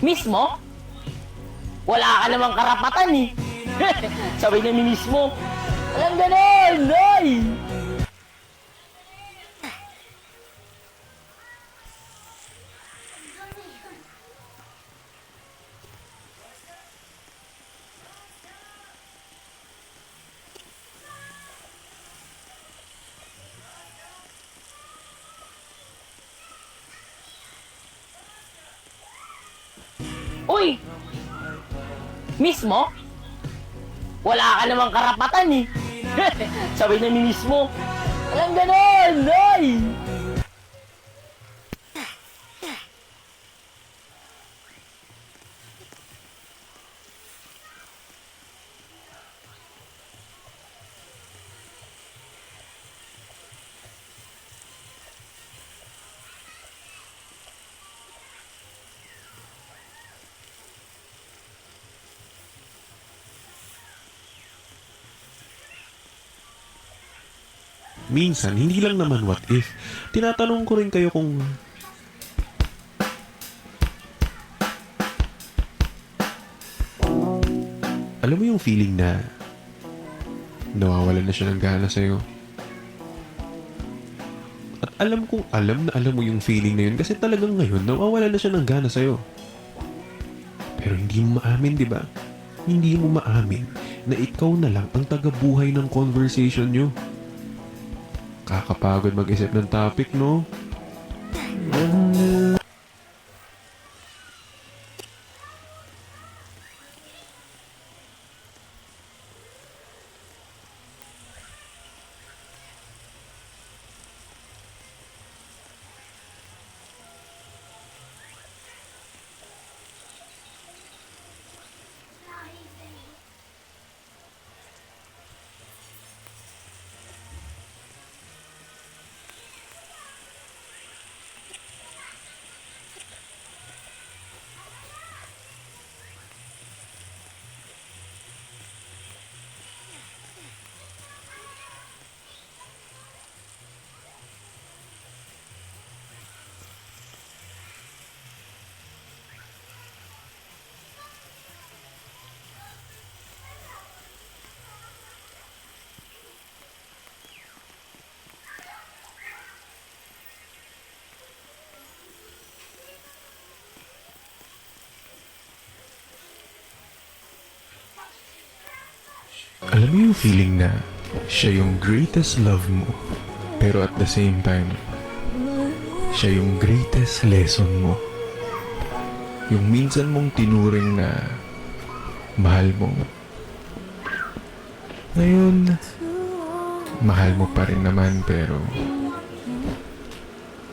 Mismo? Wala ka namang karapatan eh. Sabay na mismo. Alam ganon, ay! Uy! Mismo? Wala ka namang karapatan eh. Sabay na mismo. Alam ganon, ay! Minsan, hindi lang naman what if. Tinatanong ko rin kayo kung alam mo yung feeling na nawawalan na siya ng gana sa'yo. At alam kong alam na alam mo yung feeling na yun kasi talagang ngayon nawawalan na siya ng gana sa'yo. Pero hindi mo maamin, di ba? Hindi mo maamin na ikaw na lang ang tagabuhay ng conversation nyo. Kakapagod mag-isip ng topic, no? Alam mo yung feeling na siya yung greatest love mo, pero at the same time, siya yung greatest lesson mo. Yung minsan mong tinuring na mahal mo. Ngayon, mahal mo pa rin naman pero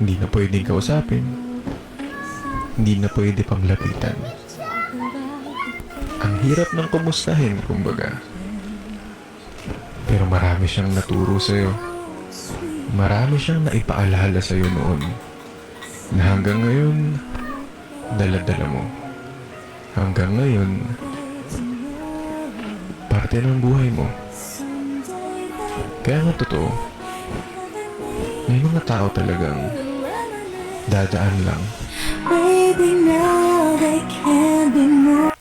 hindi na pwedeng kausapin. Hindi na pwede pang lapitan. Ang hirap ng kumustahin, kumbaga. Pero marami siyang naturo sa'yo. Marami siyang naipaalala sa'yo noon. Na hanggang ngayon, dala-dala mo. Hanggang ngayon, parte ng buhay mo. Kaya nga totoo, may mga tao talagang dadaan lang. Baby, now they can't be moved.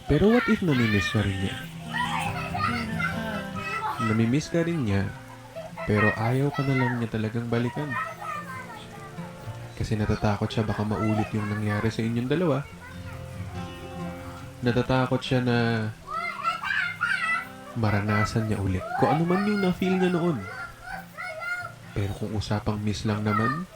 Pero what if namimiss ka rin niya? Namimiss ka rin niya, pero ayaw ka na lang niya talagang balikan. Kasi natatakot siya baka maulit yung nangyari sa inyong dalawa. Natatakot siya na maranasan niya ulit kung ano man yung na-feel niya noon. Pero kung usapang miss lang naman,